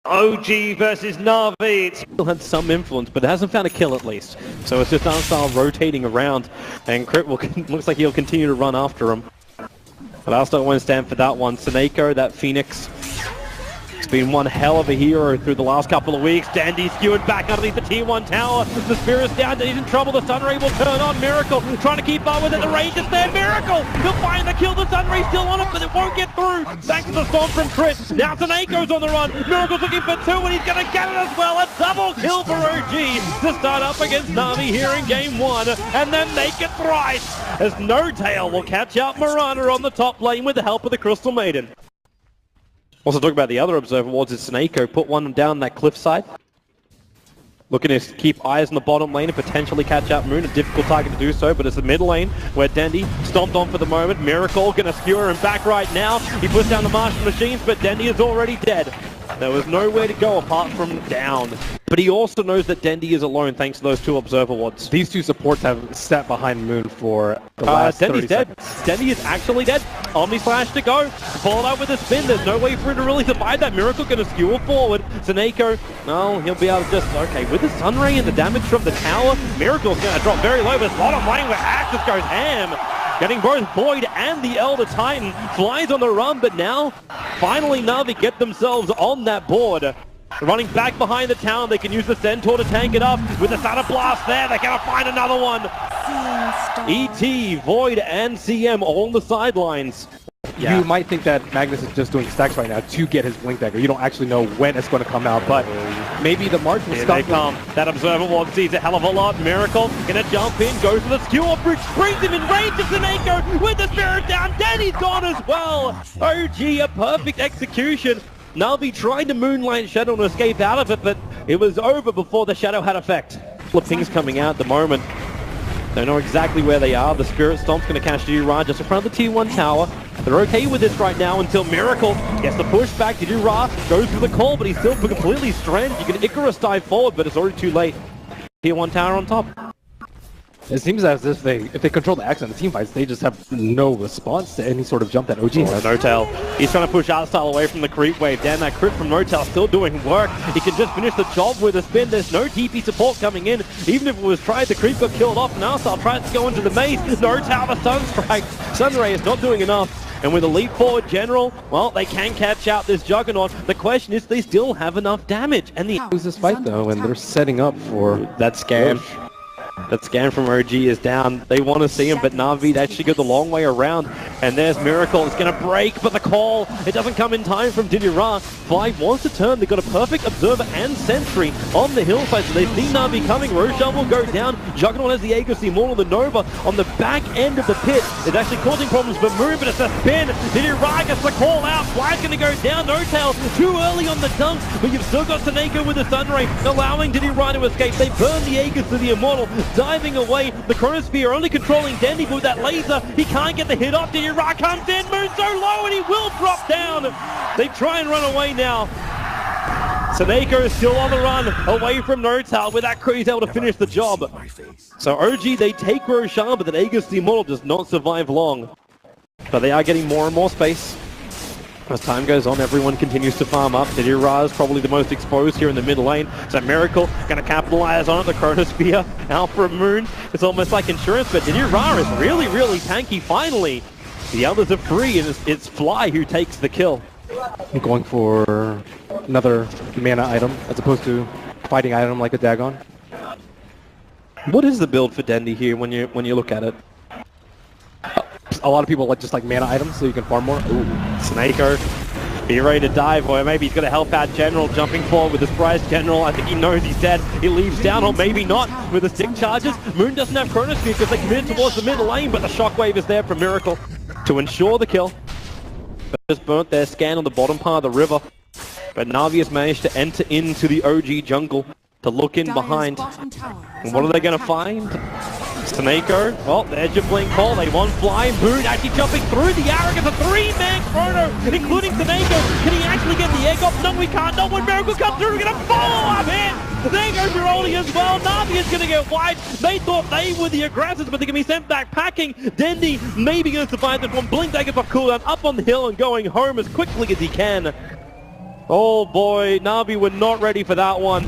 OG versus NaVi. Still had some influence, but it hasn't found a kill at least. So it's just Arstyle rotating around, and Crit will, looks like he'll continue to run after him. But Arstyle won't stand for that one. Seneko, that Phoenix, it's been one hell of a hero through the last couple of weeks. Dandy skewered back underneath the T1 tower. The Spirit's down, he's in trouble. The Sunray will turn on. Miracle trying to keep up with it. The range is there. Miracle! He'll find the kill. The Sunray's still on it, but it won't get through. Thanks to the storm from Crit. Now Seneco's on the run. Miracle's looking for two, and he's going to get it as well. A double kill for OG to start up against NaVi here in game one. And then make it thrice as NoTail will catch out Miranda on the top lane with the help of the Crystal Maiden. Also talk about the other observer wards is Seneko, put one down that cliffside. Looking to keep eyes on the bottom lane and potentially catch out Moon, a difficult target to do so, but it's the mid lane where Dandy stomped on for the moment. Miracle gonna skewer him back right now. He puts down the Martian Machines, but Dandy is already dead. There was nowhere to go apart from down. But he also knows that Dandy is alone thanks to those two observer wards. These two supports have sat behind Moon for the last 30 seconds. Dandy is actually dead. Omni Slash to go. Followed up with a spin. There's no way for him to really survive that. Miracle going to skewer forward. Seneko, no, he'll be able to just, okay, with the Sunray and the damage from the tower, Miracle's going to drop very low, but bottom lane where Axis goes ham. Getting both Void and the Elder Titan. Flies on the run, but now, finally NaVi get themselves on that board. Running back behind the tower, they can use the Centaur to tank it up. With the Thunder Blast there, they're going to find another one. ET, Void, and CM all on the sidelines. Yeah. You might think that Magnus is just doing stacks right now to get his Blink Dagger. You don't actually know when it's going to come out, but maybe the March will stop. Here they come. That Observer Ward sees a hell of a lot. Miracle gonna jump in, goes for the skewer bridge, brings him in range to Seneko with the Spirit down. Danny's gone as well. OG, a perfect execution. NaVi tried to Moonlight Shadow and escape out of it, but it was over before the Shadow had effect. A couple of pings coming out at the moment. Don't know exactly where they are. The Spirit Stomp's going to catch Didira just in front of the T1 tower. They're okay with this right now until Miracle gets the push back. Didira goes for the call, but he's still completely stranded. You can Icarus dive forward, but it's already too late. T1 tower on top. It seems as if they control the action in the team fights, they just have no response to any sort of jump that OG has. NoTail, he's trying to push Arstyle away from the creep wave. Damn, that crit from NoTail still doing work. He can just finish the job with a spin. There's no TP support coming in. Even if it was tried, the creep got killed off. And Arstyle tries to go into the maze. NoTail, the Sunstrike. Sunray is not doing enough. And with a leap forward general, well, they can catch out this Juggernaut. The question is, they still have enough damage. And the lose this fight though, and they're setting up for that scam. That scan from OG is down. They want to see him, but NaVi actually go the long way around. And there's Miracle. It's going to break, but the call, it doesn't come in time from Didira. Five wants to turn. They've got a perfect Observer and Sentry on the hillside, so they see NaVi coming. Roshan will go down. Juggernaut has the Aegis, Immortal, the Nova on the back end of the pit. It's actually causing problems for Moon, but it's a spin. Didira gets the call out. Fly's going to go down. NoTail too early on the dunk, but you've still got Seneko with the Sunray, allowing Didira to escape. They burn the Aegis to the Immortal. Diving away, the Chronosphere only controlling Dandy, but with that laser, he can't get the hit off. Didira comes in, Moon's so low, and he will drop down. They try and run away now. Seneko is still on the run, away from NoTail. With that crew, he's able to finish the job. So OG, they take Roshan, but that Aegis the Immortal does not survive long. But they are getting more and more space. As time goes on, everyone continues to farm up. Didira is probably the most exposed here in the mid lane. So Miracle going to capitalize on it. The Chronosphere out for a Moon. It's almost like insurance, but Didira is really, really tanky finally. The others are free, and it's Fly who takes the kill. I'm going for another mana item as opposed to fighting item like a Dagon. What is the build for Dandy here when you look at it? A lot of people just like mana items so you can farm more. Ooh, Seneko, be ready to dive, or maybe he's going to help out General, jumping forward with the surprise General. I think he knows he's dead. He leaves down, or maybe not, with the stick charges. Moon doesn't have Chronosphere because they committed towards the middle lane, but the Shockwave is there for Miracle to ensure the kill. But just burnt their scan on the bottom part of the river. But NaVi has managed to enter into the OG jungle to look in behind. And what are they going to find? Seneko, well, there's your blink call. They want Fly. Moon actually jumping through the arrogance. A three-man chrono, including Seneko. Can he actually get the egg off? No, we can't. Not when Miracle comes through. We're going to fall up here. There goes Miroli as well. NaVi is going to get wiped. They thought they were the aggressors, but they're going to be sent back packing. Dandy maybe going to survive this one. Blink Dagger's off cooldown, up on the hill and going home as quickly as he can. Oh boy, NaVi were not ready for that one.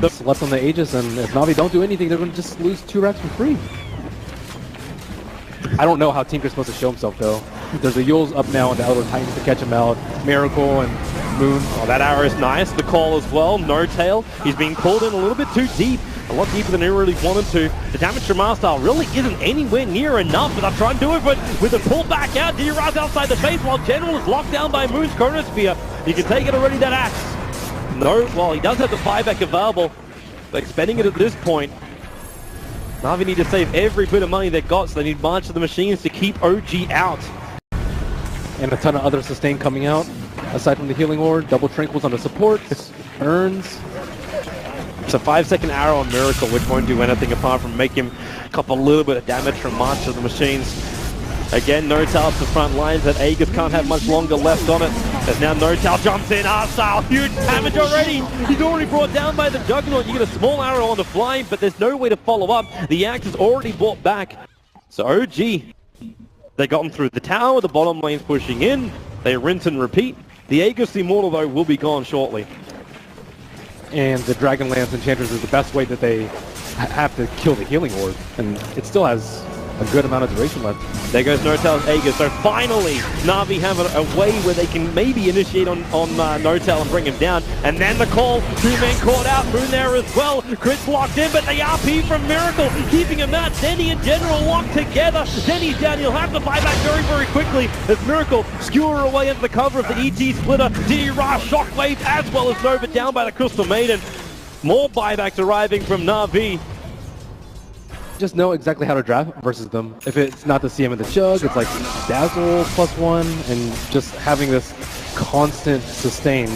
Left on the Aegis, and if NaVi don't do anything, they're going to just lose 2 racks for free. I don't know how Tinker's supposed to show himself, though. There's a Yule's up now, and the Elder Titans to catch him out. Miracle and Moon. Oh, that arrow is nice. The call as well. No tail. He's being pulled in a little bit too deep. A lot deeper than he really wanted to. The damage from Arstyle really isn't anywhere near enough, but I'll try and do it with a pull back out. DRA's outside the base while General is locked down by Moon's Chronosphere. You can take it already, that axe. No, well, he does have the buyback available. They're expending it at this point. NaVi need to save every bit of money they got, so they need March of the Machines to keep OG out. And a ton of other sustain coming out. Aside from the healing ward, double tranquils on the supports, urns. It's a 5-second arrow on Miracle, which won't do anything apart from make him cop a little bit of damage from March of the Machines. Again, No-Tail up the front lines, that Aegis can't have much longer left on it. As now No-Tail jumps in, Arstyle, huge damage already! He's already brought down by the Juggernaut. You get a small arrow on the fly, but there's no way to follow up. The axe is already brought back. So OG, they got him through the tower, the bottom lane's pushing in. They rinse and repeat. The Aegis Immortal, though, will be gone shortly. And the Dragonlance Enchantress is the best way that they have to kill the healing ward. And it still has a good amount of duration left. There goes No-Tail's Aegis. So finally, NaVi have a way where they can maybe initiate on No-Tail and bring him down. And then the call, 2 men caught out, Moon there as well. Crit's locked in, but the RP from Miracle keeping him out. Denny and General locked together. Denny's down, he'll have to buy back very, very quickly as Miracle skewer away into the cover of the ET splitter. D-Ra Shockwave as well as Nova down by the Crystal Maiden. More buybacks arriving from NaVi. Just know exactly how to draft versus them. If it's not the CM of the Chug, it's like Dazzle +1, and just having this constant sustain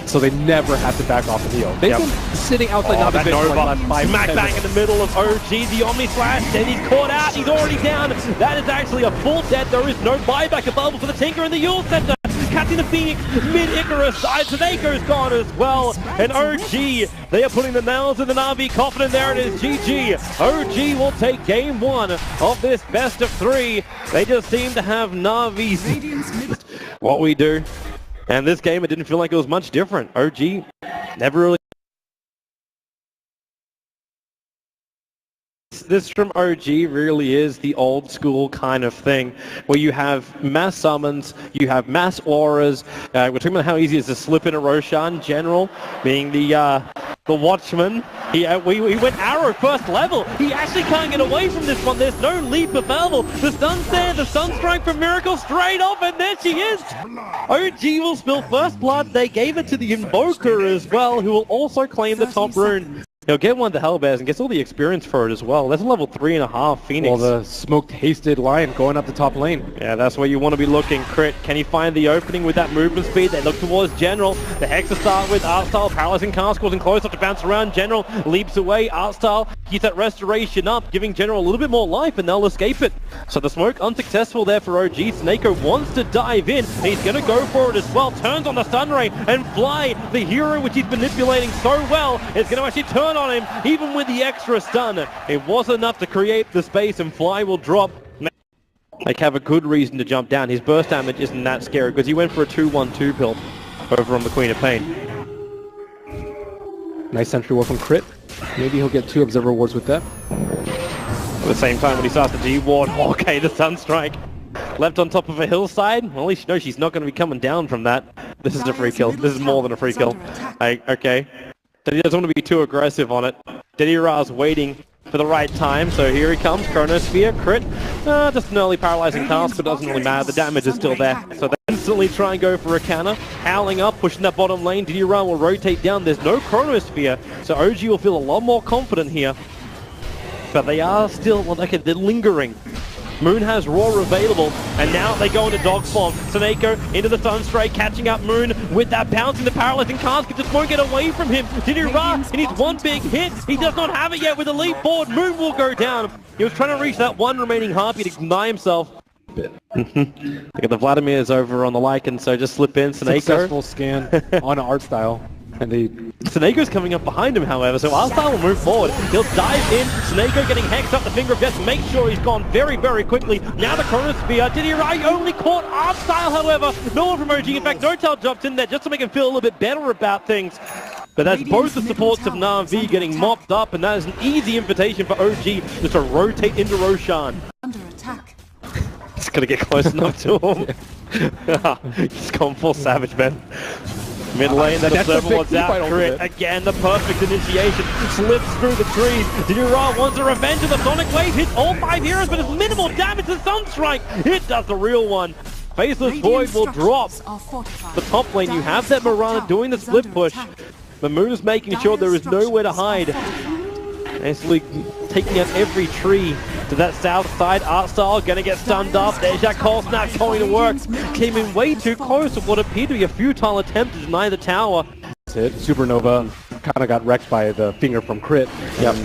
so they never have to back off and heal. They've been sitting outside NaVi base for like 5 smack bang in the middle of OG, the Omni Slash, then he's caught out, he's already down. That is actually a full death. There is no buyback available for the Tinker in the Yule Center. Catching the Phoenix, mid-Icarus, Seneco's gone as well, and OG, they are putting the nails in the NaVi coffin, and there it is, GG. OG will take game 1 of this best of 3. They just seem to have NaVi's what we do. And this game, it didn't feel like it was much different. OG never really... This from OG really is the old school kind of thing where you have mass summons, you have mass auras. We're talking about how easy it is to slip in a Roshan. General being the Watchman. We went arrow first level. He actually can't get away from this one. There's no leap available. The stun's there, the stun strike from Miracle straight off, and there she is. OG will spill first blood. They gave it to the Invoker as well, who will also claim the top rune. He'll get one of the Hellbears and gets all the experience for it as well. That's a level 3.5 Phoenix. Well, the smoked hasted Lion going up the top lane. Yeah, that's where you want to be looking. Crit, can he find the opening with that movement speed? They look towards General. The Hex to start with. Arstyle paralyzing cast, causing close up to bounce around. General leaps away. Arstyle keeps that restoration up, giving General a little bit more life, and they'll escape it. So the smoke unsuccessful there for OG. Seneko wants to dive in. He's going to go for it as well. Turns on the stun ray and Fly, the hero which he's manipulating so well, is going to actually turn on him, even with the extra stun. It wasn't enough to create the space, and Fly will drop. They have a good reason to jump down. His burst damage isn't that scary because he went for a 2-1-2 build over on the Queen of Pain. Nice sentry ward from Crit. Maybe he'll get 2 observer wards with that. At the same time when he starts the D-ward, okay, the Sunstrike. Left on top of a hillside. Well, at least you know she's not going to be coming down from that. This is a free kill. This is more than a free kill. Okay. So he doesn't want to be too aggressive on it. Dedira's waiting for the right time, so here he comes. Chronosphere, Crit. Just an early paralyzing cast, but doesn't really matter. The damage is still there. So they instantly try and go for a counter. Howling up, pushing that bottom lane. Dedira will rotate down. There's no Chronosphere, so OG will feel a lot more confident here. But they are still, well, okay, they're lingering. Moon has Roar available, and now they go into dog form. Seneko into the Sunstrike, catching up Moon with that bounce in the paralyzing cast. Just won't get away from him. Dedira, he needs one big hit. He does not have it yet with a leap forward. Moon will go down. He was trying to reach that one remaining harpy to deny himself. Look at the Vladimir's over on the Lycan, so just slip in. Seneko. Successful scan on art style. And they... Snakeo's coming up behind him, however, so Arstar will move forward. He'll dive in. Snako getting hexed up the finger of death. Make sure he's gone very, very quickly. Now the Chronosphere. Did he right? Only caught Arstar, however. No one from OG. In fact, NoTail jumped in there just to make him feel a little bit better about things. But that's both the supports of NaVi getting mopped up, and that is an easy invitation for OG just to rotate into Roshan. Under attack. Just gonna get close enough to him. He's gone full savage, man. Mid lane, that'll serve what's out. Crit again, the perfect initiation. Slips through the trees. Dinura wants a revenge of the Sonic Wave. Hits all 5 heroes, but it's minimal damage to Sunstrike. It does the real one. Faceless Void will drop. The top lane, you have that Mirana doing the split push. But Moon is making sure there is nowhere to hide. Basically taking out every tree to that south side. Artstar gonna get stunned up. There's that cold snap going to work. Came in way too close to what appeared to be a futile attempt to deny the tower. Hit. Supernova kind of got wrecked by the finger from Crit. Yep.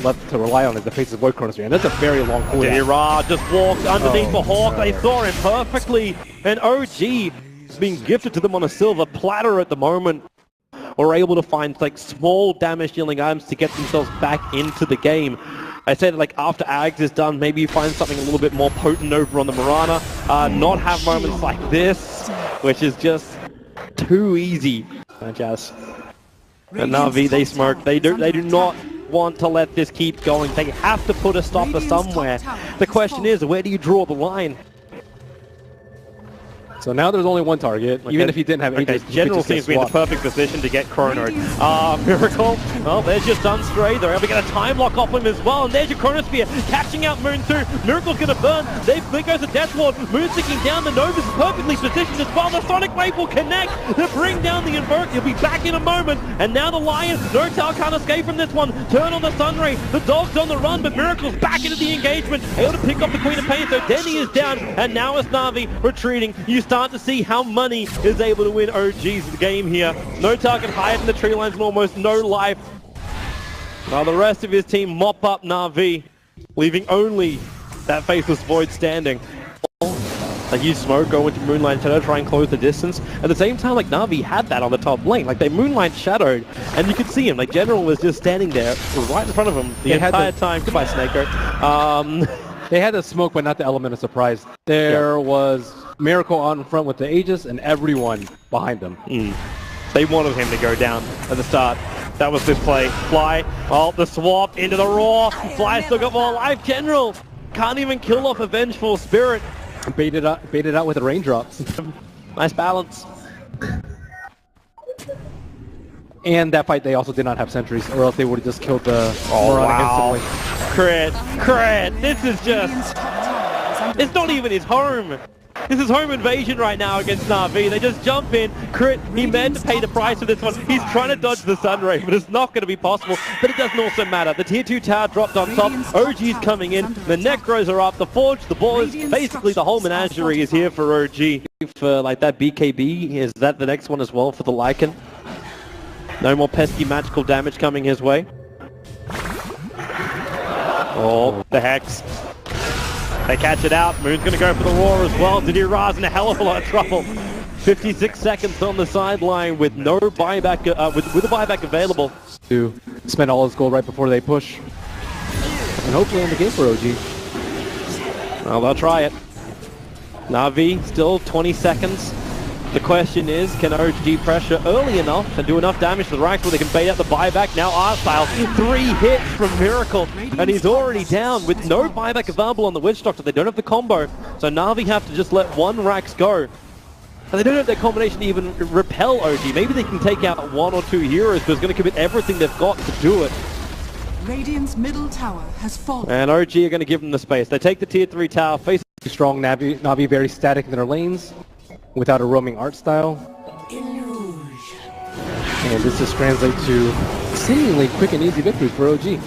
Left to rely on is the Faceless Void Chronosphere, and that's a very long cooldown. Ra just walked underneath the Hawk. They saw him perfectly, and OG is being gifted to them on a silver platter at the moment. Or able to find like small damage dealing items to get themselves back into the game. I said like after Ags is done, maybe you find something a little bit more potent over on the Mirana. Not have moments like this, which is just too easy. Jazz. And NaVi, they smirk. They do not want to let this keep going. They have to put a stopper somewhere. The question is, where do you draw the line? So now there's only one target, even if he didn't have any. General seems to be in the perfect position to get chronoed. Miracle. Well, there's your Sunstray. They're able to get a time lock off him as well. And there's your Chronosphere catching out Moon too. Miracle's going to burn. There goes the Death Ward. Moon sticking down. The Nova's perfectly positioned as well. The Sonic Wave will connect to bring down the Invoke. He'll be back in a moment. And now the Lion. NoTail can't escape from this one. Turn on the Sunray. The Dog's on the run, but Miracle's back into the engagement. Able to pick up the Queen of Pain. So Denny is down. And now it's NaVi retreating. You start to see how Money is able to win OG's game here. NoTail can hide in the tree lines with almost no life. While the rest of his team mop up NaVi, leaving only that Faceless Void standing. Like you smoke, go into Moonlight Shadow, try and close the distance. At the same time, like NaVi had that on the top lane. Like they Moonlight Shadowed, and you could see him. Like General was just standing there right in front of him the entire time. Goodbye, Snako. They had the smoke, but not the element of surprise. There was Miracle out in front with the Aegis, and everyone behind them. They wanted him to go down at the start. That was this play. Fly, oh, the swap into the Roar. Fly still got more life. General can't even kill off a Vengeful Spirit. Baited out with the raindrops. Nice balance. And that fight, they also did not have sentries, or else they would have just killed the Mirana instantly. Crit. This is just... It's not even his home. This is home invasion right now against NaVi. They just jump in. Crit, he meant to pay the price for this one. He's trying to dodge the Sunray, but it's not going to be possible. But it doesn't also matter. The tier 2 tower dropped on top. OG's coming in. The Necros are up. The Forge, the Boars, basically the whole menagerie is here for OG. For like that BKB, is that the next one as well for the Lycan? No more pesky magical damage coming his way. Oh, the Hex. They catch it out. Moon's going to go for the Roar as well. Dinira's in a hell of a lot of trouble. 56 seconds on the sideline with no buyback, with a buyback available. To spend all his gold right before they push. And hopefully end the game for OG. Well, they'll try it. NaVi, still 20 seconds. The question is, can OG pressure early enough and do enough damage to the ranks where they can bait out the buyback? Now Arstyle, 3 hits from Miracle, and he's already down with no buyback available on the Witch Doctor. They don't have the combo, so NaVi have to just let one Rax go. And they don't have that combination to even repel OG. Maybe they can take out 1 or 2 heroes, but it's going to commit everything they've got to do it. Radiant's middle tower has fallen. And OG are going to give them the space. They take the tier 3 tower, face strong NaVi very static in their lanes, without a roaming art style. And this just translates to seemingly quick and easy victories for OG.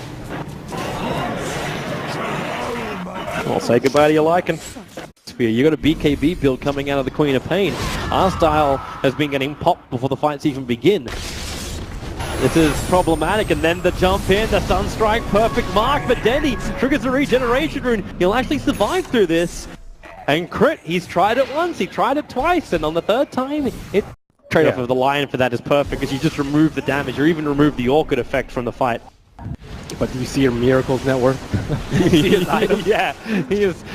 I'll say goodbye to your Lycan. You got a BKB build coming out of the Queen of Pain. Our style has been getting popped before the fights even begin. This is problematic, and then the jump in, the Sunstrike, perfect mark, but Denny triggers the regeneration rune. He'll actually survive through this. And Crit, he's tried it once, he tried it twice, and on the third time, it Trade-off of the Lion for that is perfect because you just remove the damage or even remove the Orchid effect from the fight. But do you see your Miracle's net worth? Yeah,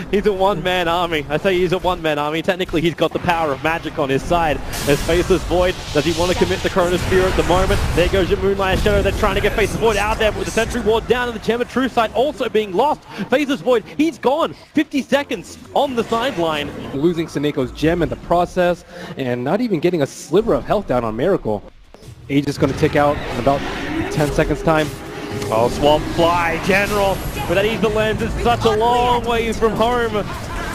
he's a one-man army. I say he's a one-man army. Technically, he's got the power of magic on his side. There's Faceless Void. Does he want to commit the Chronosphere at the moment? There goes your Moonlight Shadow. They're trying to get Faceless Void out there with the Sentry Ward down and the Gem of Truth side also being lost. Faceless Void, he's gone. 50 seconds on the sideline. Losing Saneko's gem in the process and not even getting a sliver of health down on Miracle. Age is going to tick out in about 10 seconds time. Oh, Swamp Fly, General, but that Ether Lens is such a long way from home.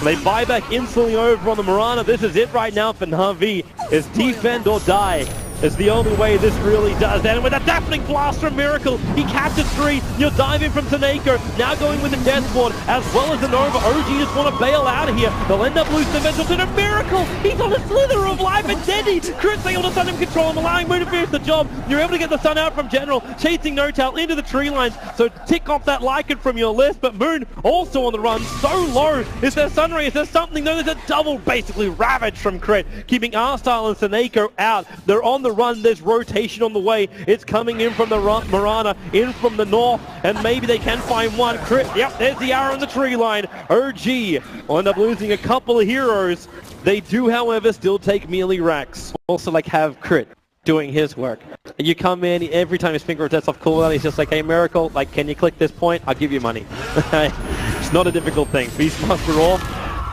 They buy back instantly over on the Mirana. This is it right now for NaVi. It's defend or die. It's the only way this really does. And with a deafening blast from Miracle, he captures 3. You're diving from Taneko, now going with the Death Ward, as well as the Nova. OG just want to bail out of here. They'll end up losing the Vengeful to the Miracle. He's on a slither of life and dead. Chris able to stun him, control him, allowing Moon to finish the job. You're able to get the stun out from General, chasing NoTail into the tree lines. So tick off that Lycan from your list, but Moon also on the run, so low. Is there Sunray? Is there something? No, there's a double, basically, ravage from Crit, keeping R-Style and Saneko out. They're on the run. There's rotation on the way. It's coming in from the Mirana, in from the north, and maybe they can find one. Crit, yep, there's the arrow on the tree line. OG will end up losing a couple of heroes. They do, however, still take melee racks. Also, like, have Crit doing his work. You come in, every time his finger rotates off cooldown, he's just like, hey, Miracle, like, can you click this point? I'll give you money. It's not a difficult thing. Beastmaster off.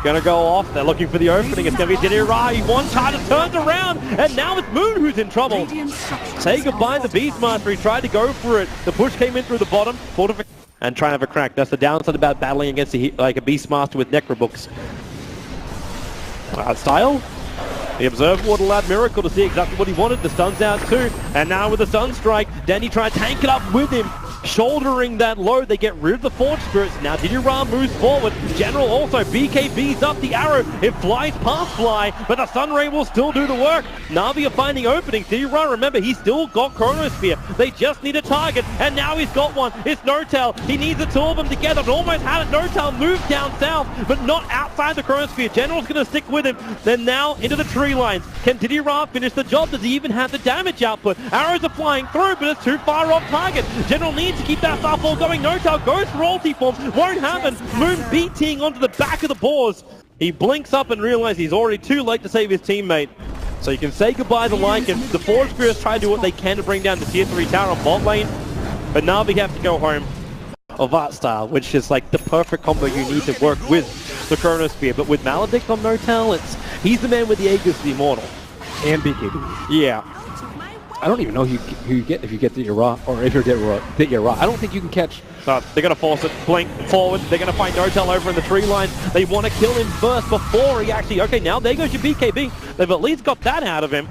Gonna go off. They're looking for the opening. It's gonna be Dinirai. One charge turns around, and now it's Moon who's in trouble. Say goodbye to Beastmaster. He tried to go for it. The push came in through the bottom, and try to have a crack. That's the downside about battling against a Beastmaster with Necrobooks. Style. The Observer Ward allowed Miracle to see exactly what he wanted. The stun's out too, and now with the Stun Strike, Danny tried to tank it up with him. Shouldering that load, they get rid of the Forge Spirits. Now Dinirai moves forward. General also, BKB's up the arrow. It flies past Fly, but the Sunray will still do the work. NaVi are finding openings. Dinirai, remember, he's still got Chronosphere. They just need a target, and now he's got one. It's NoTail. He needs the two of them together. But almost had it. NoTail moved down south, but not outside the Chronosphere. General's going to stick with him. Then now into the tree lines. Can Dinirai finish the job? Does he even have the damage output? Arrows are flying through, but it's too far off target. General needs to keep that Starfall going. NoTail goes for ulti form. Won't happen. Moon BTing onto the back of the boars. He blinks up and realizes he's already too late to save his teammate. So you can say goodbye to Lycan. The Forge Spirits try to do what they can to bring down the tier 3 tower on bot lane. But NaVi have to go home of Art Style, which is like the perfect combo you need to work with the Chronosphere. But with Maledict on NoTail, he's the man with the Aegis, the Immortal. And BKB. Yeah. I don't even know who you get if you get the Raw, or if you're get Raw. I don't think you can catch. They're going to force it, blink forward. They're going to find NoTail over in the tree line. They want to kill him first before he actually... Okay, now there goes your BKB. They've at least got that out of him.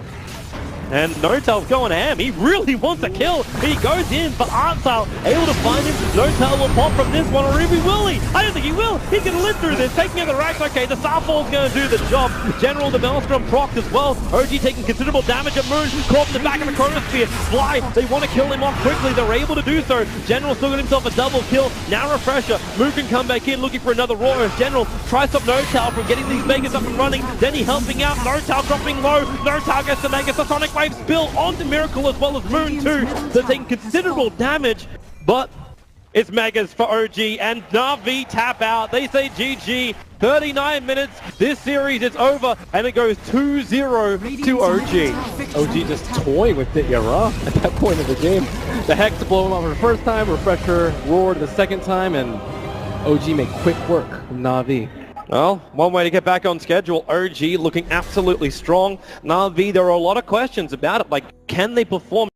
And NoTail's going ham. He really wants a kill. He goes in for Artstyle, able to find him. NoTail will pop from this one, or even will he? I don't think he will. He's going to live through this, taking out the racks. Okay, the Starfall's going to do the job. General, the Maelstrom proc as well. OG taking considerable damage at Moon, caught in the back of the Chronosphere. Fly, they want to kill him off quickly. They're able to do so. General still got himself a double kill. Now Refresher. Moon can come back in looking for another Roar as General tries to stop NoTail from getting these Megas up and running. Then he helping out. NoTail dropping low. NoTail gets the Megas. The Sonic Wave spill onto Miracle as well as Moon too. They're taking considerable damage, but it's Megas for OG, and NaVi tap out. They say GG. 39 minutes. This series is over, and it goes 2-0 to OG. OG just toying with Dinirai at that point of the game. The Hex to blow him up for the first time, Refresher roared the second time, and OG made quick work of NaVi. Well, one way to get back on schedule. OG looking absolutely strong. NaVi, there are a lot of questions about it. Like, can they perform